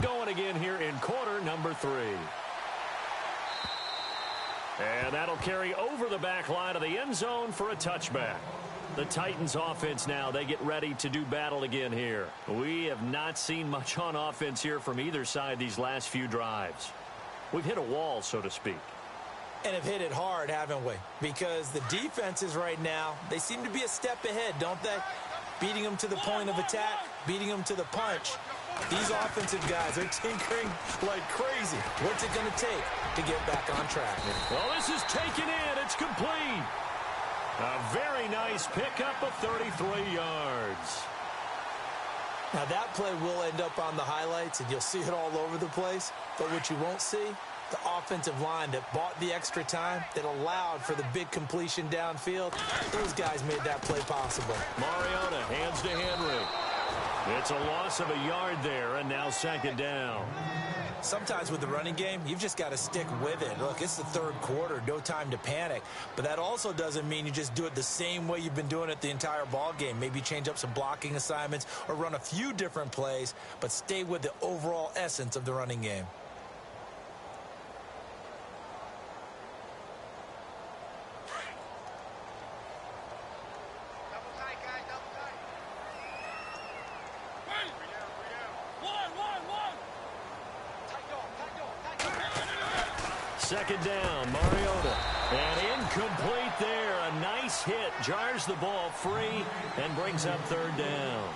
Going again here in quarter number 3. And that'll carry over the back line of the end zone for a touchback. The Titans offense now, they get ready to do battle again here. We have not seen much on offense here from either side these last few drives. We've hit a wall, so to speak. And have hit it hard, haven't we? Because the defenses right now, they seem to be a step ahead, don't they? Beating them to the point of attack, beating them to the punch. These offensive guys are tinkering like crazy. What's it going to take to get back on track? Well, this is taken in. It's complete. A very nice pickup of 33 yards. Now, that play will end up on the highlights, and you'll see it all over the place. But what you won't see, the offensive line that bought the extra time, that allowed for the big completion downfield, those guys made that play possible. Mariota hands to Henry. It's a loss of a yard there, and now second down. Sometimes with the running game, you've just got to stick with it. Look, it's the third quarter, no time to panic. But that also doesn't mean you just do it the same way you've been doing it the entire ball game. Maybe change up some blocking assignments or run a few different plays, but stay with the overall essence of the running game. Second down, Mariota. And incomplete there. A nice hit. Jars the ball free and brings up third down.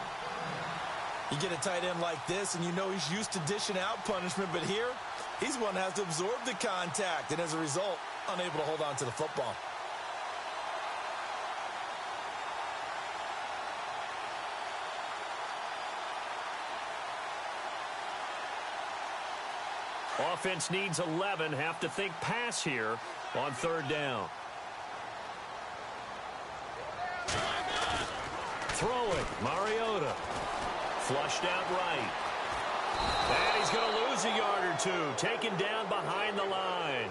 You get a tight end like this, and you know he's used to dishing out punishment, but here, he's one that has to absorb the contact, and as a result, unable to hold on to the football. Offense needs 11. Have to think pass here on third down. Throwing, Mariota. Flushed out right. And he's going to lose a yard or two. Taken down behind the line.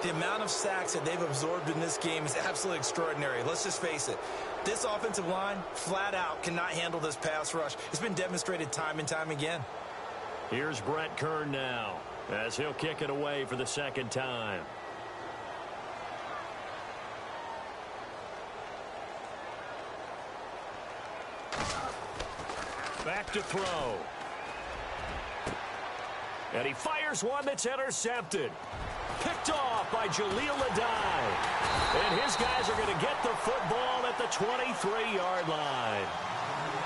The amount of sacks that they've absorbed in this game is absolutely extraordinary. Let's just face it. This offensive line, flat out, cannot handle this pass rush. It's been demonstrated time and time again. Here's Brett Kern now, as he'll kick it away for the second time. Back to throw. And he fires one that's intercepted. Picked off by Jaleel Adai. And his guys are going to get the football at the 23-yard line.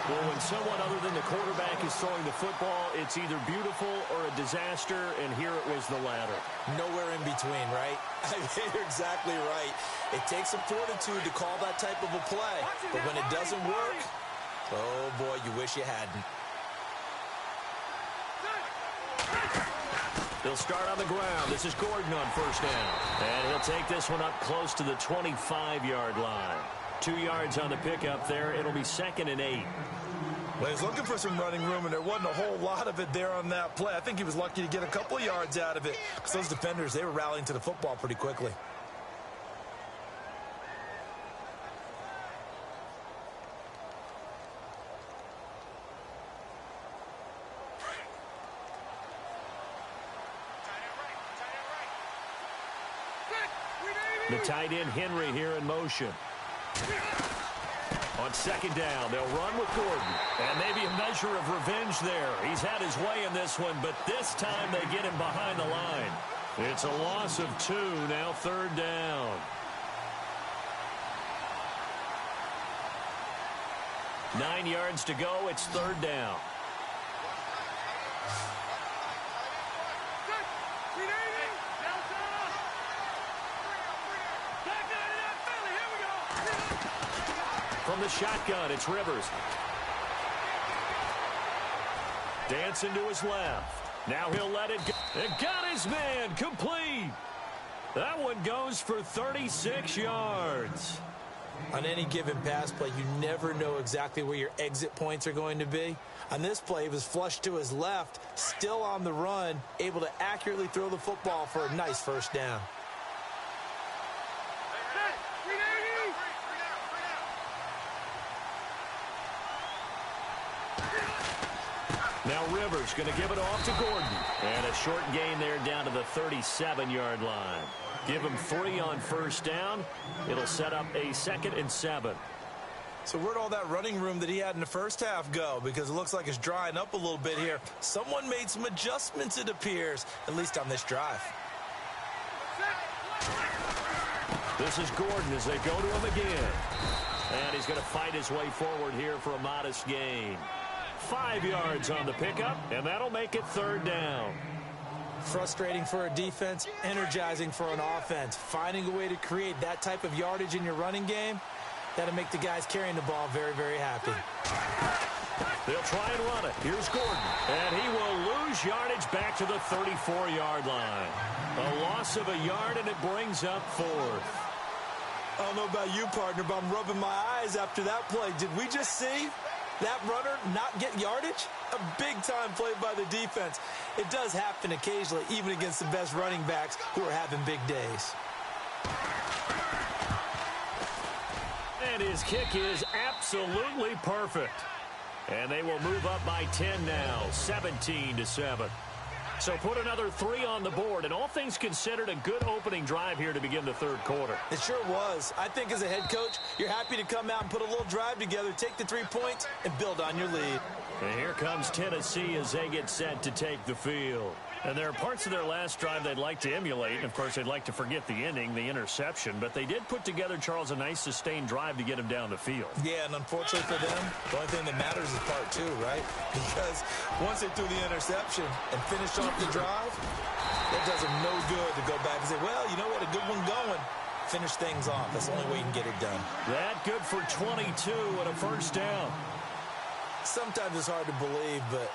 Well, when someone other than the quarterback is throwing the football, it's either beautiful or a disaster, and here it was the latter. Nowhere in between, right? You're exactly right. It takes some fortitude to call that type of a play, but when it doesn't work, oh boy, you wish you hadn't. They'll start on the ground. This is Gordon on first down. And he'll take this one up close to the 25-yard line. 2 yards on the pickup there. It'll be 2nd and 8. Well, he's looking for some running room, and there wasn't a whole lot of it there on that play. I think he was lucky to get a couple of yards out of it because those defenders, they were rallying to the football pretty quickly. The tight end Henry here in motion. On second down, they'll run with Gordon. And maybe a measure of revenge there. He's had his way in this one, but this time they get him behind the line. It's a loss of 2, now third down. 9 yards to go, it's third down. From the shotgun, it's Rivers. Dancing to his left. Now he'll let it go. And got his man complete. That one goes for 36 yards. On any given pass play, you never know exactly where your exit points are going to be. On this play, he was flushed to his left, still on the run, able to accurately throw the football for a nice first down. Now Rivers. Rivers going to give it off to Gordon. And a short gain there down to the 37-yard line. Give him 3 on first down. It'll set up a 2nd and 7. So where'd all that running room that he had in the first half go? Because it looks like it's drying up a little bit here. Someone made some adjustments, it appears, at least on this drive. This is Gordon as they go to him again. And he's going to fight his way forward here for a modest gain. 5 yards on the pickup, and that'll make it 3rd down. Frustrating for a defense, energizing for an offense. Finding a way to create that type of yardage in your running game, that'll make the guys carrying the ball very, very happy. They'll try and run it. Here's Gordon. And he will lose yardage back to the 34-yard line. A loss of a yard, and it brings up 4th. I don't know about you, partner, but I'm rubbing my eyes after that play. Did we just see that runner not get yardage? A big-time play by the defense. It does happen occasionally, even against the best running backs who are having big days. And his kick is absolutely perfect. And they will move up by 10 now, 17-7. So put another 3 on the board, and all things considered, a good opening drive here to begin the 3rd quarter. It sure was. I think as a head coach, you're happy to come out and put a little drive together, take the 3 points, and build on your lead. And here comes Tennessee as they get set to take the field. And there are parts of their last drive they'd like to emulate. And, of course, they'd like to forget the ending, the interception. But they did put together, Charles, a nice sustained drive to get him down the field. Yeah, and unfortunately for them, the only thing that matters is part 2, right? Because once they threw the interception and finished off the drive, it does them no good to go back and say, well, you know what, a good one going. Finish things off. That's the only way you can get it done. That good for 22 and a 1st down. Sometimes it's hard to believe, but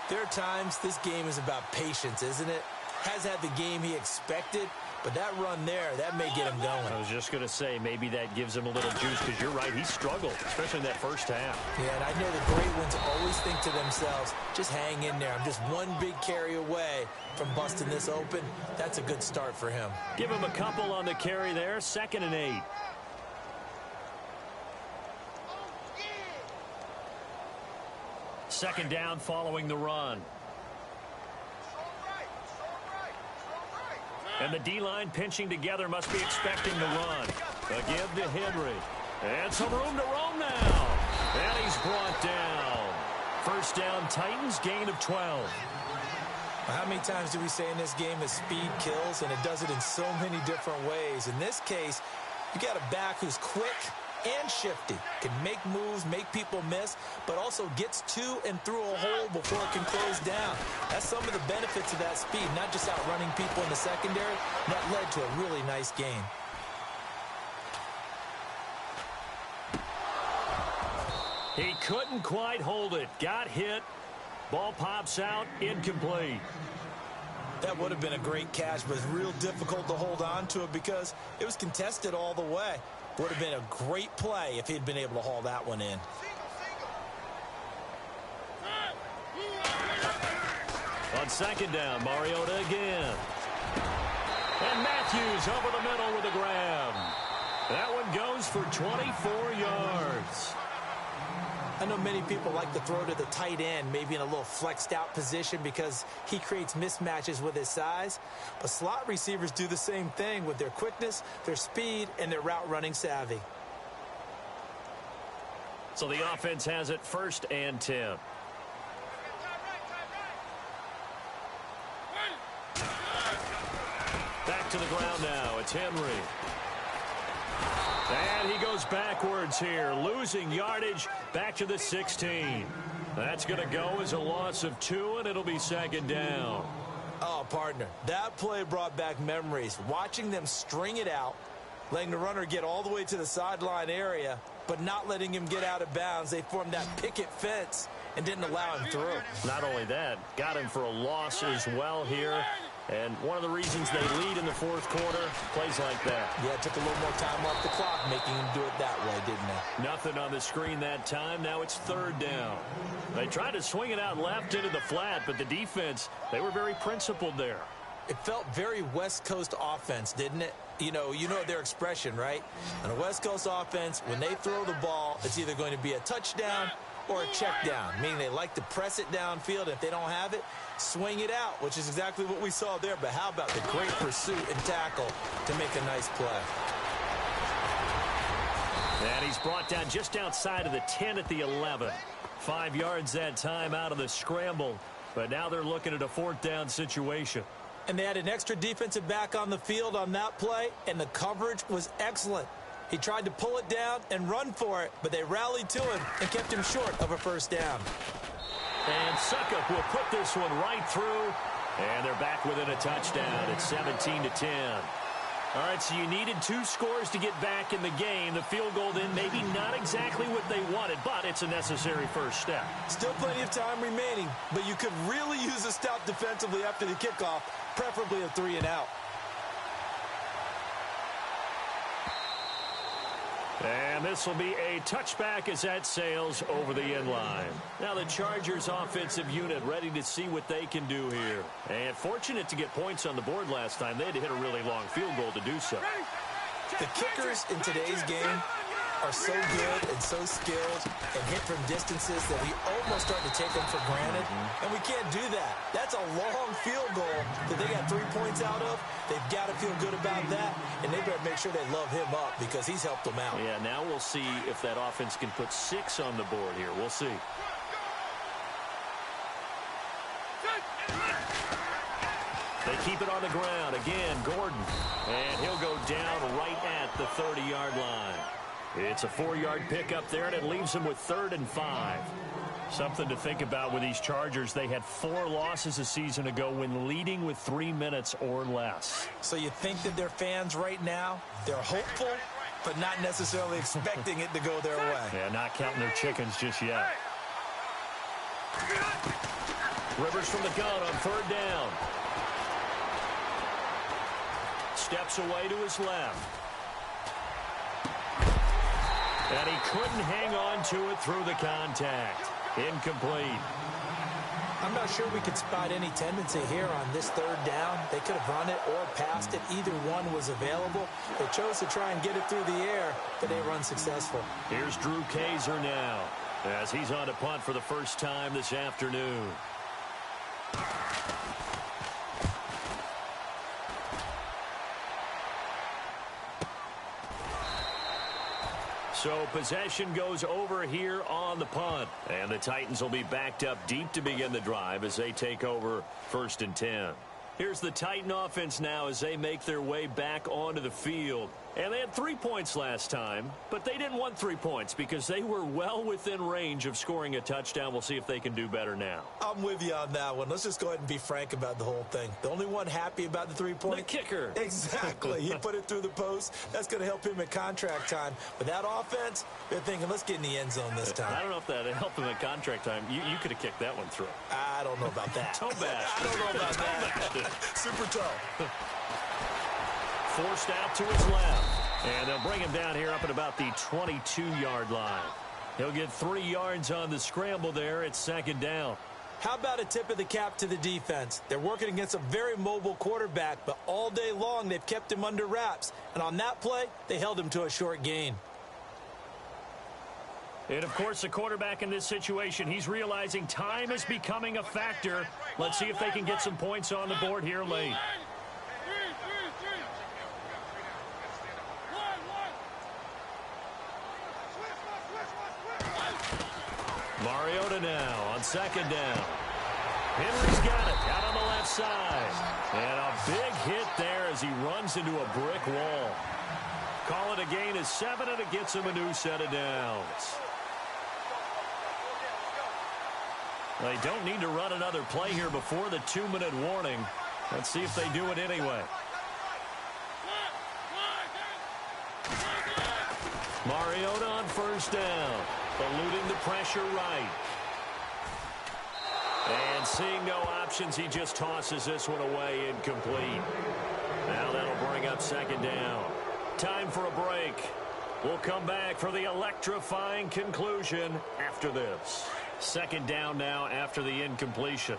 there are times this game is about patience, isn't it? Has had the game he expected, but that run there, that may get him going. I was just going to say, maybe that gives him a little juice, because you're right, he struggled, especially in that first half. Yeah, and I know the great ones always think to themselves, just hang in there. I'm just one big carry away from busting this open. That's a good start for him. Give him a couple on the carry there, 2nd and 8. Second down following the run. And the D-line pinching together, must be expecting the run. Again to Henry. And some room to roam now. And he's brought down. 1st down, Titans, gain of 12. How many times do we say in this game that speed kills, and it does it in so many different ways? In this case, you got a back who's quick and shifty, can make moves, make people miss, but also gets to and through a hole before it can close down. That's some of the benefits of that speed, not just outrunning people in the secondary. That led to a really nice gain. He couldn't quite hold it. Got hit. Ball pops out, incomplete. That would have been a great catch, but it's real difficult to hold on to it because it was contested all the way. Would have been a great play if he'd been able to haul that one in. On 2nd down, Mariota again. And Matthews over the middle with a grab. That one goes for 24 yards. I know many people like to throw to the tight end, maybe in a little flexed out position because he creates mismatches with his size. But slot receivers do the same thing with their quickness, their speed, and their route running savvy. So the offense has it 1st and 10. Back to the ground now. It's Henry. And he goes backwards here, losing yardage back to the 16. That's going to go as a loss of 2, and it'll be 2nd down. Oh, partner, that play brought back memories. Watching them string it out, letting the runner get all the way to the sideline area, but not letting him get out of bounds. They formed that picket fence and didn't allow him through. Not only that, got him for a loss as well here. And one of the reasons they lead in the 4th quarter, plays like that. Yeah, it took a little more time off the clock, making him do it that way, didn't it? Nothing on the screen that time. Now it's 3rd down. They tried to swing it out left into the flat, but the defense, they were very principled there. It felt very West Coast offense, didn't it? You know their expression, right? On a West Coast offense, when they throw the ball, it's either going to be a touchdown or a check down, meaning they like to press it downfield. If they don't have it, swing it out, which is exactly what we saw there. But how about the great pursuit and tackle to make a nice play? And he's brought down just outside of the 10 at the 11. 5 yards that time out of the scramble. But now they're looking at a 4th down situation. And they had an extra defensive back on the field on that play, and the coverage was excellent. He tried to pull it down and run for it, but they rallied to him and kept him short of a 1st down. And Suckup will put this one right through, and they're back within a touchdown at 17-10. All right, so you needed 2 scores to get back in the game. The field goal then maybe not exactly what they wanted, but it's a necessary first step. Still plenty of time remaining, but you could really use a stop defensively after the kickoff, preferably a 3-and-out. And this will be a touchback as that sails over the end line. Now the Chargers offensive unit ready to see what they can do here. And fortunate to get points on the board last time. They had to hit a really long field goal to do so. The kickers in today's game are so good and so skilled and hit from distances that we almost start to take them for granted. And we can't do that. That's a long field goal that they got 3 points out of. They've got to feel good about that, and they better make sure they love him up because he's helped them out. Yeah, now we'll see if that offense can put 6 on the board here. We'll see. They keep it on the ground. Again, Gordon. And he'll go down right at the 30-yard line. It's a 4-yard pickup there, and it leaves them with 3rd and 5. Something to think about with these Chargers. They had 4 losses a season ago when leading with 3 minutes or less. So you think that their fans right now, they're hopeful, but not necessarily expecting it to go their way. Yeah, not counting their chickens just yet. Rivers from the gun on 3rd down. Steps away to his left. And he couldn't hang on to it through the contact. Incomplete. I'm not sure we could spot any tendency here on this 3rd down. They could have run it or passed it. Either one was available. They chose to try and get it through the air, but they run successful. Here's Drew Kaiser now as he's on to punt for the first time this afternoon. So possession goes over here on the punt. And the Titans will be backed up deep to begin the drive as they take over 1st and 10. Here's the Titan offense now as they make their way back onto the field. And they had 3 points last time, but they didn't want 3 points because they were well within range of scoring a touchdown. We'll see if they can do better now. I'm with you on that one. Let's just go ahead and be frank about the whole thing. The only one happy about the 3-point? The kicker. Exactly. He put it through the post. That's going to help him at contract time. But that offense, they're thinking, let's get in the end zone this time. I don't know if that helped him at contract time. You could have kicked that one through. I don't know about that. Toe bash. I don't know about that. Super toe. Forced out to his left. And they'll bring him down here up at about the 22-yard line. He'll get 3 yards on the scramble there. It's 2nd down. How about a tip of the cap to the defense? They're working against a very mobile quarterback, but all day long they've kept him under wraps. And on that play, they held him to a short gain. And, of course, the quarterback in this situation, he's realizing time is becoming a factor. Let's see if they can get some points on the board here late. Mariota now on 2nd down. Henry's got it out on the left side. And a big hit there as he runs into a brick wall. Call it a gain of 7, and it gets him a new set of downs. They don't need to run another play here before the 2-minute warning. Let's see if they do it anyway. Mariota on 1st down. Eluding the pressure right. And seeing no options, he just tosses this one away incomplete. Now that'll bring up 2nd down. Time for a break. We'll come back for the electrifying conclusion after this. 2nd down now after the incompletion.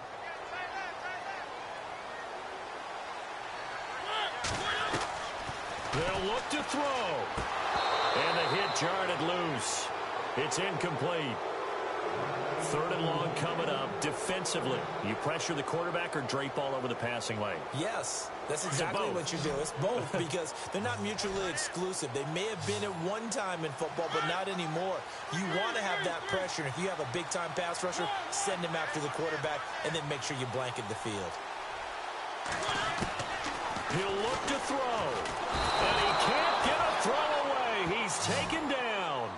They'll look to throw. And the hit jarred it loose. It's incomplete. Third and long coming up. Defensively, you pressure the quarterback or drape all over the passing lane? Yes, that's exactly what you do. It's both because they're not mutually exclusive. They may have been at one time in football, but not anymore. You want to have that pressure. If you have a big-time pass rusher, send him after the quarterback, and then make sure you blanket the field. He'll look to throw, and he can't get a throw away. He's taken down.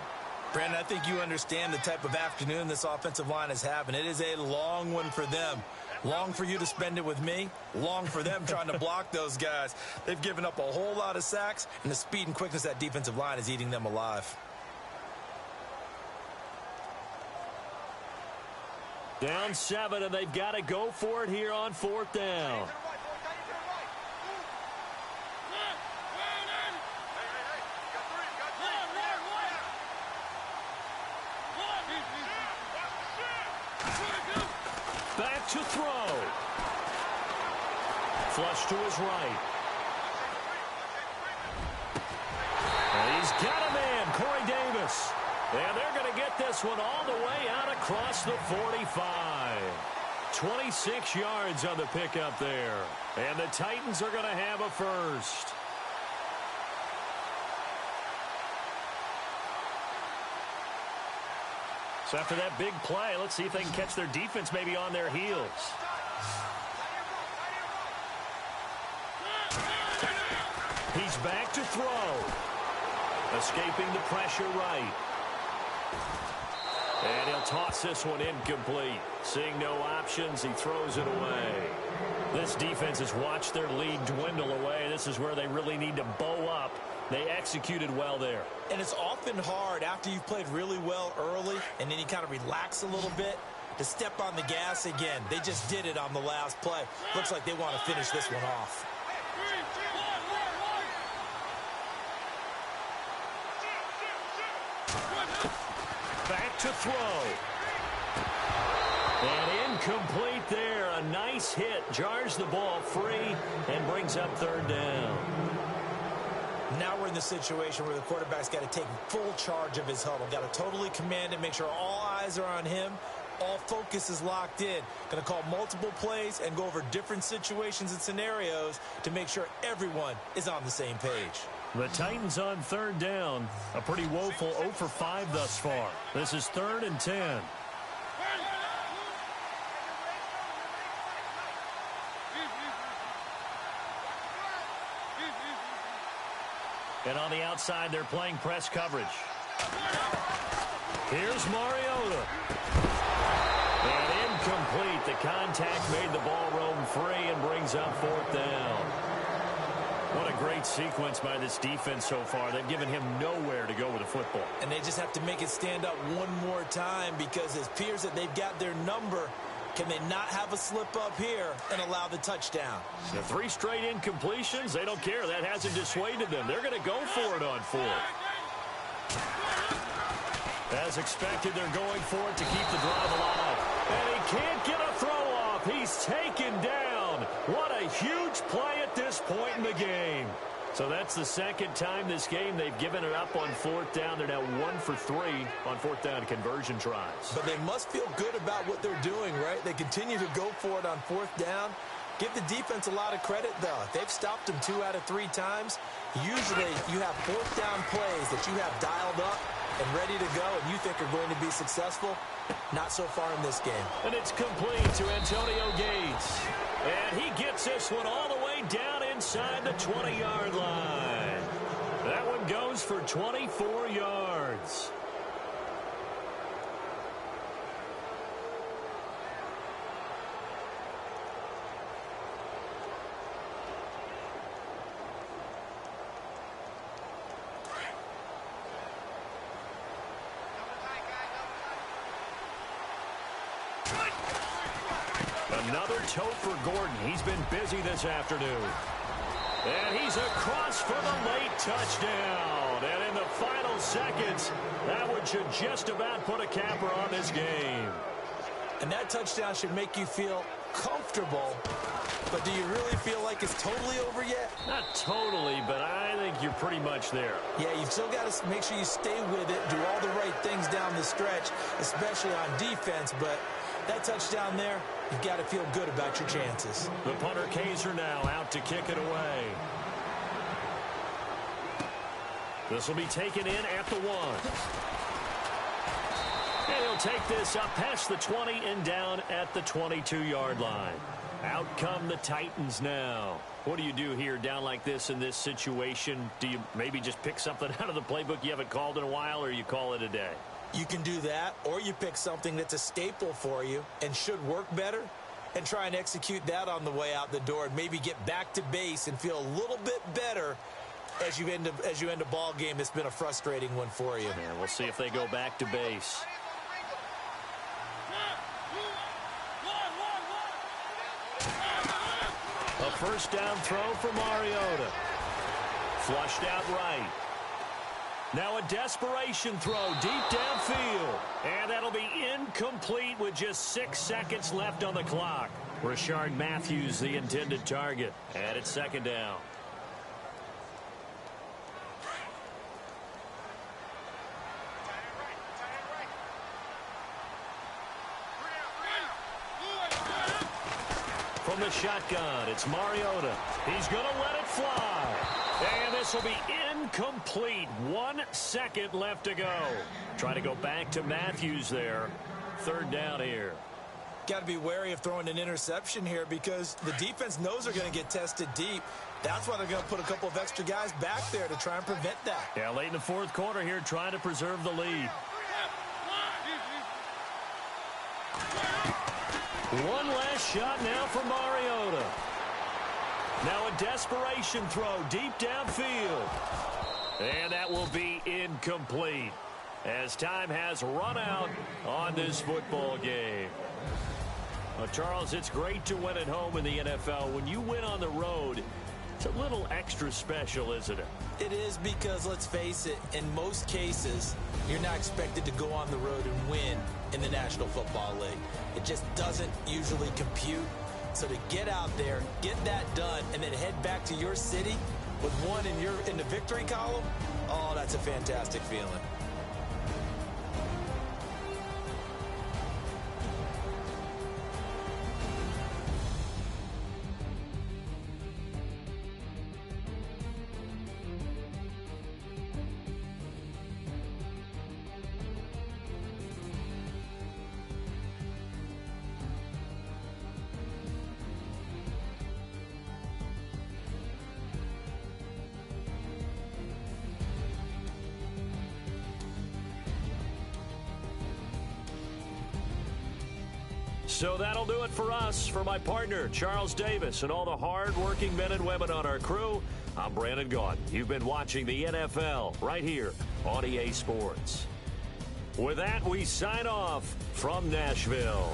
Brandon, I think you understand the type of afternoon this offensive line is having. It is a long one for them. Long for you to spend it with me. Long for them trying to block those guys. They've given up a whole lot of sacks, and the speed and quickness of that defensive line is eating them alive. Down 7, and they've got to go for it here on 4th down. Back to throw. Flush to his right. And he's got a man, Corey Davis. And they're going to get this one all the way out across the 45. 26 yards on the pickup there. And the Titans are going to have a first. So after that big play, let's see if they can catch their defense maybe on their heels. He's back to throw. Escaping the pressure right. And he'll toss this one incomplete. Seeing no options, he throws it away. This defense has watched their lead dwindle away. This is where they really need to bow up. They executed well there. And it's often hard after you've played really well early and then you kind of relax a little bit to step on the gas again. They just did it on the last play. Looks like they want to finish this one off. Back to throw. And incomplete there. A nice hit. Jars the ball free and brings up 3rd down. Now we're in the situation where the quarterback's got to take full charge of his huddle. Got to totally command it, make sure all eyes are on him. All focus is locked in. Going to call multiple plays and go over different situations and scenarios to make sure everyone is on the same page. The Titans on 3rd down. A pretty woeful 0 for 5 thus far. This is 3rd and 10. And on the outside, they're playing press coverage. Here's Mariota. And incomplete. The contact made the ball roam free and brings up 4th down. What a great sequence by this defense so far. They've given him nowhere to go with the football. And they just have to make it stand up one more time because it appears that they've got their number. Can they not have a slip up here and allow the touchdown? The 3 straight incompletions, they don't care. That hasn't dissuaded them. They're going to go for it on 4th. As expected, they're going for it to keep the drive alive. And he can't get a throw off. He's taken down. What a huge play at this point in the game. So that's the second time this game they've given it up on 4th down. They're now 1 for 3 on 4th down conversion tries. But they must feel good about what they're doing, right? They continue to go for it on 4th down. Give the defense a lot of credit, though. They've stopped them 2 out of 3 times. Usually you have 4th down plays that you have dialed up and ready to go and you think are going to be successful. Not so far in this game. And it's complete to Antonio Gates. And he gets this one all the way down inside the 20-yard line. That one goes for 24 yards. Another toe for Gordon. He's been busy this afternoon. And he's across for the late touchdown. And in the final seconds, that one should just about put a capper on this game. And that touchdown should make you feel comfortable but do you really feel like it's totally over yet? Not totally, but I think you're pretty much there. Yeah, you've still got to make sure you stay with it, do all the right things down the stretch, especially on defense, but that touchdown there, you've got to feel good about your chances. The punter Kaiser now out to kick it away. This will be taken in at the 1. And he'll take this up past the 20 and down at the 22-yard line. Out come the Titans now. What do you do here down like this in this situation? Do you maybe just pick something out of the playbook you haven't called in a while, or you call it a day? You can do that, or you pick something that's a staple for you and should work better and try and execute that on the way out the door and maybe get back to base and feel a little bit better as you end a ball game that's been a frustrating one for you. Yeah, we'll see if they go back to base. A first down throw for Mariota. Flushed out right. Now a desperation throw deep downfield. And that'll be incomplete with just 6 seconds left on the clock. Rashard Matthews, the intended target. And it's second down. From the shotgun, it's Mariota. He's going to let it fly. And this will be incomplete. 1 second left to go. Try to go back to Matthews there. Third down here. Got to be wary of throwing an interception here because the defense knows they're going to get tested deep. That's why they're going to put a couple of extra guys back there to try and prevent that. Yeah, late in the fourth quarter here, trying to preserve the lead. One last shot now for Mariota. Now a desperation throw deep downfield. And that will be incomplete as time has run out on this football game. Well, Charles, it's great to win at home in the NFL. When you win on the road, it's a little extra special, isn't it? It is because, let's face it, in most cases, you're not expected to go on the road and win in the National Football League. It just doesn't usually compute. So to get out there, get that done, and then head back to your city with one in the victory column, oh, that's a fantastic feeling. So that'll do it for us. For my partner, Charles Davis, and all the hard-working men and women on our crew, I'm Brandon Gaudin. You've been watching the NFL right here on EA Sports. With that, we sign off from Nashville.